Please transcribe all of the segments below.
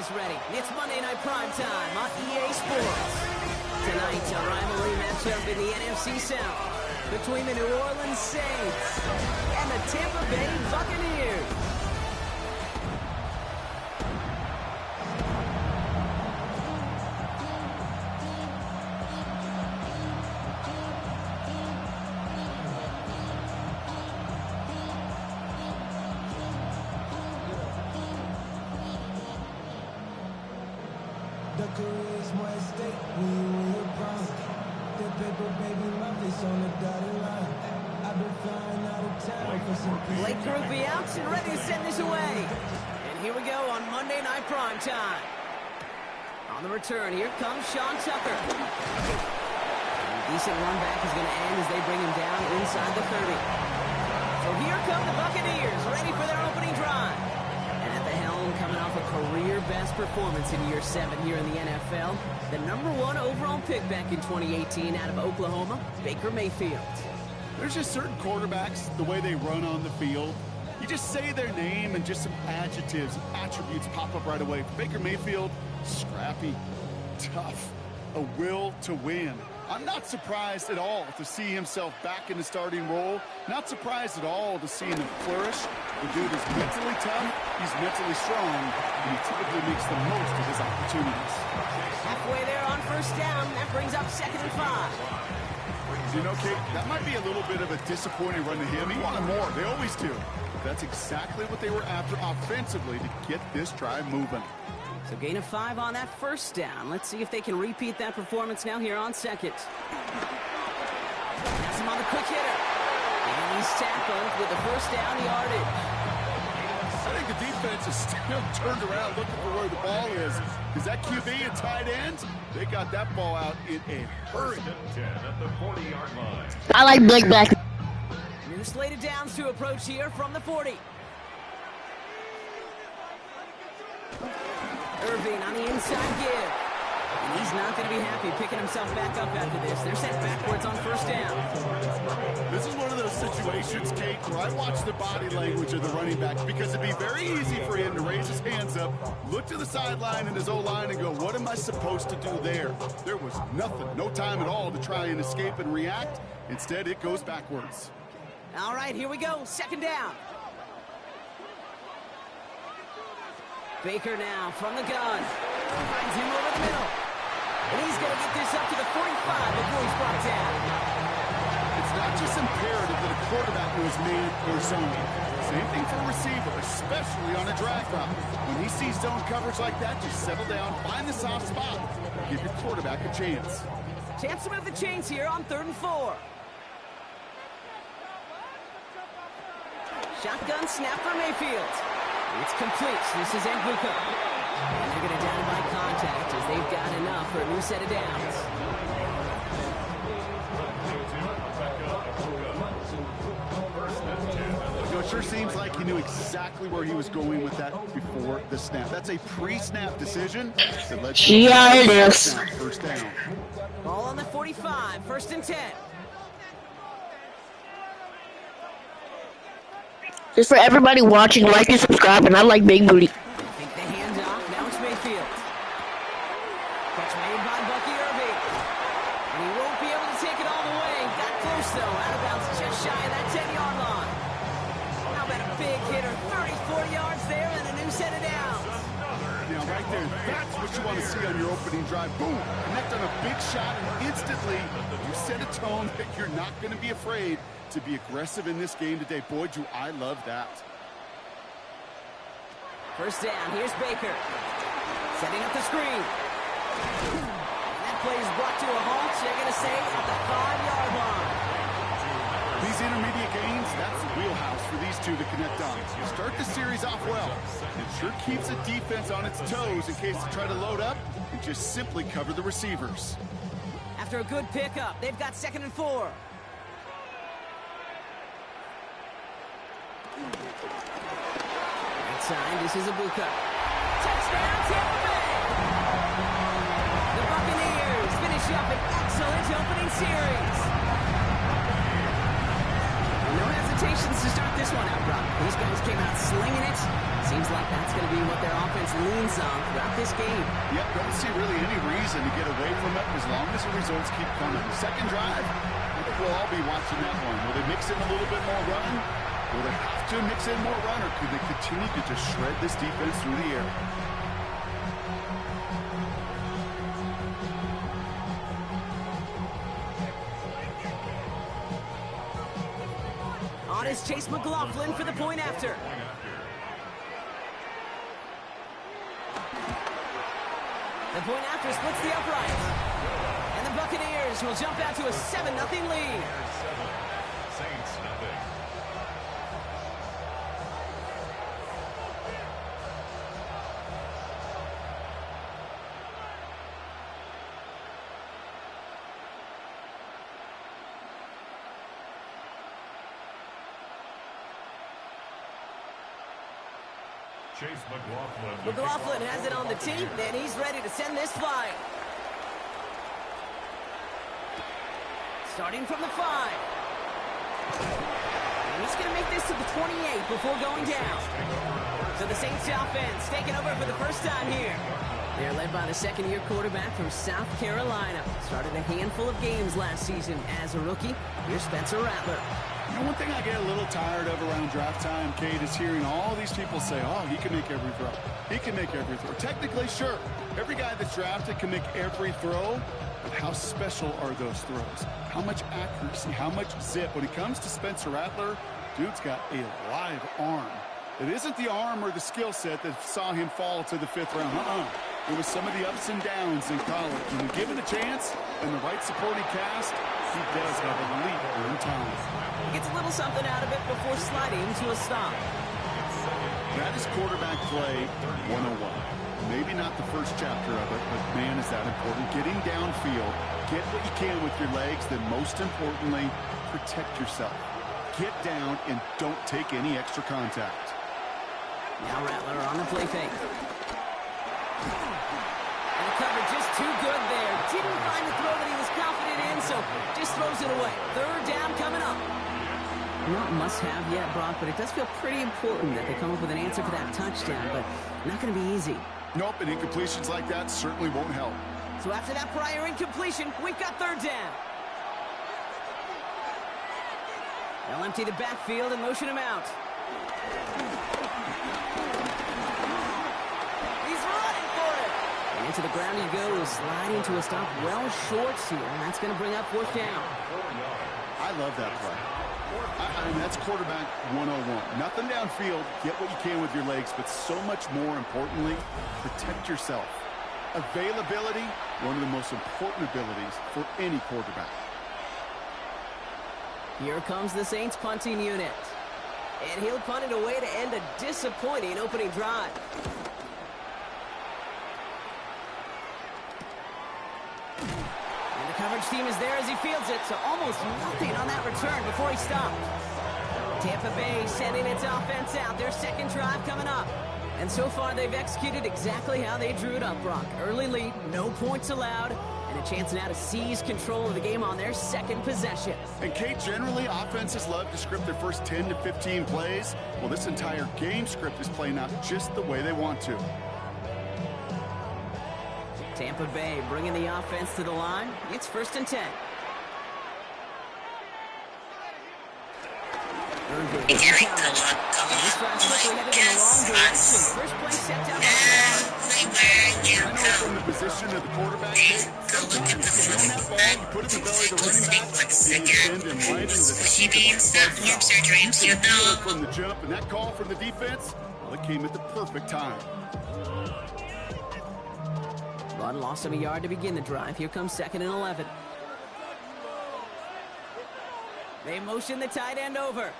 guys ready? It's Monday Night Primetime on EA Sports. Tonight, a rivalry matchup in the NFC South between the New Orleans Saints and the Tampa Bay Buccaneers. The career's more at stake when you win your prime. The paper, baby, love is on the dotted line. I've been flying out of town for some peace. Blake Groupie out and ready to send this away. And here we go on Monday Night Primetime. On the return, here comes Sean Tucker. A decent run back is going to end as they bring him down inside the 30. So here come the Buccaneers, ready for their opening drive. And at the helm, coming off a career-best performance in year 7 here in the NFL, the #1 overall pick back in 2018 out of Oklahoma, Baker Mayfield. There's just certain quarterbacks, the way they run on the field, you just say their name and just some adjectives, attributes pop up right away. Baker Mayfield, scrappy, tough, a will to win. I'm not surprised at all to see himself back in the starting role. Not surprised at all to see him flourish. The dude is mentally tough, he's mentally strong, and he typically makes the most of his opportunities. Halfway there on first down, that brings up 2nd and 5. You know, Kate, that might be a little bit of a disappointing run to him. He wanted more. They always do. That's exactly what they were after offensively to get this drive moving. So gain of 5 on that first down. Let's see if they can repeat that performance now here on second. Has him on the quick hitter. And he's tackled with the first down yardage. I think the defense is still turned around looking for where the ball is. Is that QB and tight end? They got that ball out in a hurry. At the 40-yard line. I like Blake back. New slated downs to approach here from the 40. Irving on the inside give. And he's not going to be happy picking himself back up after this. They're sent backwards on first down. This is one of those situations, Kate, where I watch the body language of the running back because it'd be very easy for him to raise his hands up, look to the sideline in his O-line and go, what am I supposed to do there? There was nothing, no time at all to try and escape and react. Instead, it goes backwards. All right, here we go. 2nd down. Baker now from the gun. Finds him over the middle. And he's going to get this up to the 45 before he's brought down. It's not just imperative that a quarterback knows man or zone. Same thing for a receiver, especially on a drag route. When he sees zone coverage like that, just settle down, find the soft spot, give your quarterback a chance. Chance to move the chains here on 3rd and 4. Shotgun snap for Mayfield. It's complete. This is Mbuka. And they're going to down by contact as they've got enough for a new set of downs. You know, it sure seems like he knew exactly where he was going with that before the snap. That's a pre-snap decision that led to a first down. Ball on the 45, 1st and 10. Just for everybody watching, like and subscribe, and I like Big Booty. Take the hands off. Now it's Mayfield. Catch made by Bucky Irving. And he won't be able to take it all the way. Got close, though. Out of bounds just shy of that 10-yard line. How about a big hitter? 34 yards there and a new set of downs. Now, right there, that's what you want to see on your opening drive. Boom! Connect on a big shot, and instantly you set a tone that you're not going to be afraid to be aggressive in this game today. Boy, do I love that. First down, here's Baker. Setting up the screen. And that play is brought to a halt, so they're going to say at the 5-yard line. These intermediate gains, that's the wheelhouse for these two to connect on. You start the series off well. It sure keeps the defense on its toes in case they try to load up and just simply cover the receivers. After a good pickup, they've got 2nd and 4. Outside, this is Mbuka. Touchdown, Tampa Bay! The Buccaneers finish up an excellent opening series. No hesitations to start this one out, Brock. These guys came out slinging it. Seems like that's going to be what their offense leans on throughout this game. Yep, don't see really any reason to get away from it as long as the results keep coming. Second drive, I think we'll all be watching that one. Will they mix in a little bit more run? Will they have to mix in more run, or could they continue to just shred this defense through the air? On is Chase McLaughlin for the point after. The point after splits the upright. And the Buccaneers will jump out to a 7-0 lead. Saints nothing. Chase McLaughlin. McLaughlin has it on the tee, and he's ready to send this flying. Starting from the 5. And he's going to make this to the 28 before going down. So the Saints offense taking over for the first time here. They're led by the second-year quarterback from South Carolina. Started a handful of games last season as a rookie. Here's Spencer Rattler. You know, one thing I get a little tired of around draft time, Kate, is hearing all these people say, oh, he can make every throw. He can make every throw. Technically, sure. Every guy that's drafted can make every throw. But how special are those throws? How much accuracy? How much zip? When it comes to Spencer Rattler, dude's got a live arm. It isn't the arm or the skill set that saw him fall to the 5th round. It was some of the ups and downs in college. And when given a chance and the right supporting cast, he does have a leap in time. Gets a little something out of it before sliding to a stop. That is quarterback play 101. Maybe not the first chapter of it, but man, is that important. Getting downfield, get what you can with your legs, then most importantly, protect yourself. Get down and don't take any extra contact. Now Rattler on the play fake. And the cover just too good there. Didn't find the throw that he was confident in, so just throws it away. Third down coming up. Not must-have yet, Brock, but it does feel pretty important that they come up with an answer for that touchdown, but not going to be easy. Nope, and incompletions like that certainly won't help. So after that prior incompletion, we've got third down. They'll empty the backfield and motion him out. He's running for it. And into the ground he goes, sliding to a stop well short here, and that's going to bring up fourth down. I love that play. I mean, that's quarterback 101. Nothing downfield, get what you can with your legs, but so much more importantly, protect yourself. Availability, one of the most important abilities for any quarterback. Here comes the Saints punting unit. And he'll punt it away to end a disappointing opening drive. And the coverage team is there as he fields it, so almost nothing on that return before he stopped. Tampa Bay sending its offense out. Their second drive coming up. And so far, they've executed exactly how they drew it up, Brock. Early lead, no points allowed, and a chance now to seize control of the game on their second possession. And Kate, generally, offenses love to script their first 10 to 15 plays. Well, this entire game script is playing out just the way they want to. Tampa Bay bringing the offense to the line. It's 1st and 10. This drive's quickly headed in the wrong direction. First play set down I know from the position of the quarterback, sometimes you hand that ball, you put it in the belly of the running back, and you send him right into the teeth of the surgery. You can feel it from the jump, and that call from the defense, well, it came at the perfect time. Run lost him a yard to begin the drive. Here comes 2nd and 11. They motion the tight end over.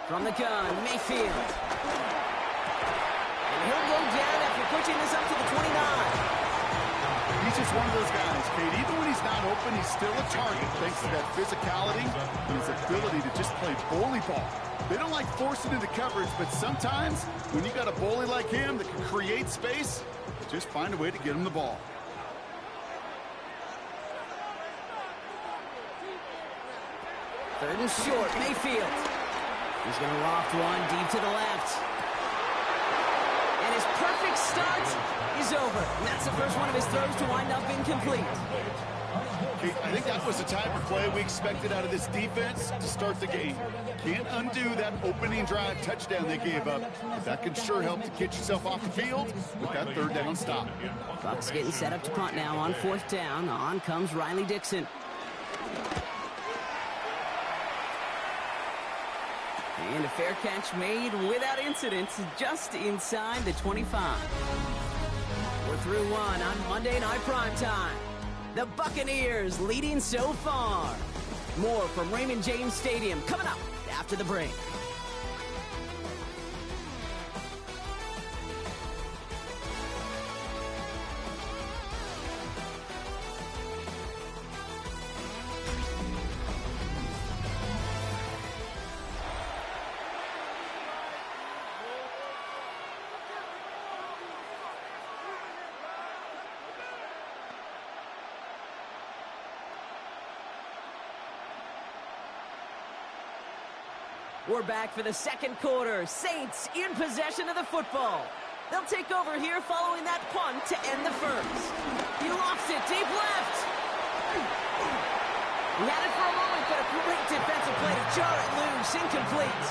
From the gun, Mayfield. And he'll go down after pushing this up to the 29. He's just one of those guys, Kate. Even when he's not open, he's still a target thanks to that physicality and his ability to just play bully ball. They don't like forcing into coverage, but sometimes when you got a bully like him that can create space, just find a way to get him the ball. Third and short, Mayfield. He's going to loft one deep to the left. And his perfect start is over. And that's the first one of his throws to wind up incomplete. Okay, I think that was the type of play we expected out of this defense to start the game. Can't undo that opening drive touchdown they gave up. That can sure help to get yourself off the field with that third down stop. Bucs getting set up to punt now on fourth down. On comes Riley Dixon. And a fair catch made without incident just inside the 25. We're through one on Monday Night Primetime. The Buccaneers leading so far. More from Raymond James Stadium coming up after the break. We're back for the second quarter. Saints in possession of the football. They'll take over here following that punt to end the first. He lofts it deep left. He had it for a moment, but a great defensive play to jar it loose. Incomplete.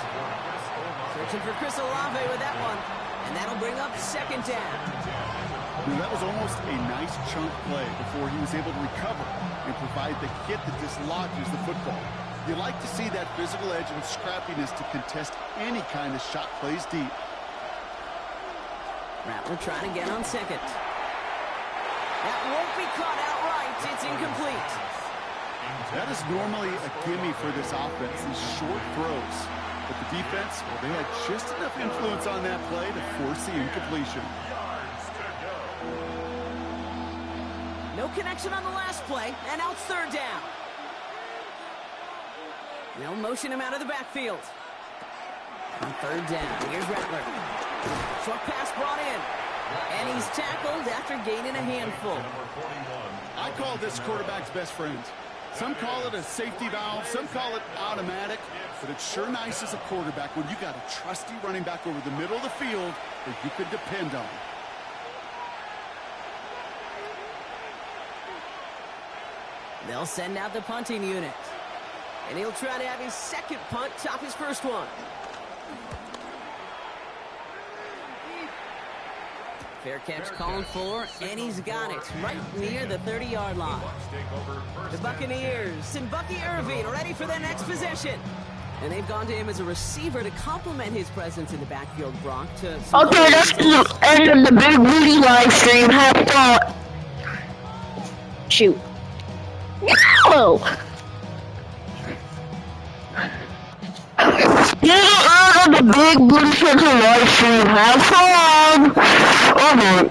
Searching for Chris Olave with that one. And that'll bring up second down. Now, that was almost a nice chunk play before he was able to recover and provide the hit that dislodges the football. You like to see that physical edge and scrappiness to contest any kind of shot plays deep. Rattler trying to get on second. That won't be caught outright. It's incomplete. That is normally a gimme for this offense, these short throws. But the defense, well, they had just enough influence on that play to force the incompletion. No connection on the last play, and now it's third down. They'll motion him out of the backfield. On third down, here's Rattler. Short pass brought in. And he's tackled after gaining a handful. I call this quarterback's best friend. Some call it a safety valve, some call it automatic, but it's sure nice as a quarterback when you got a trusty running back over the middle of the field that you can depend on. They'll send out the punting unit. And he'll try to have his second punt top his first one. Fair catch called for, and he's got it right near the 30-yard line. The Buccaneers and Bucky Irving ready for their next possession. And they've gone to him as a receiver to complement his presence in the backfield, Brock. Okay, that's the end of the Big Booty live stream. Have fun. Shoot. No! This is the Big Booty Center live stream. Have fun! Okay,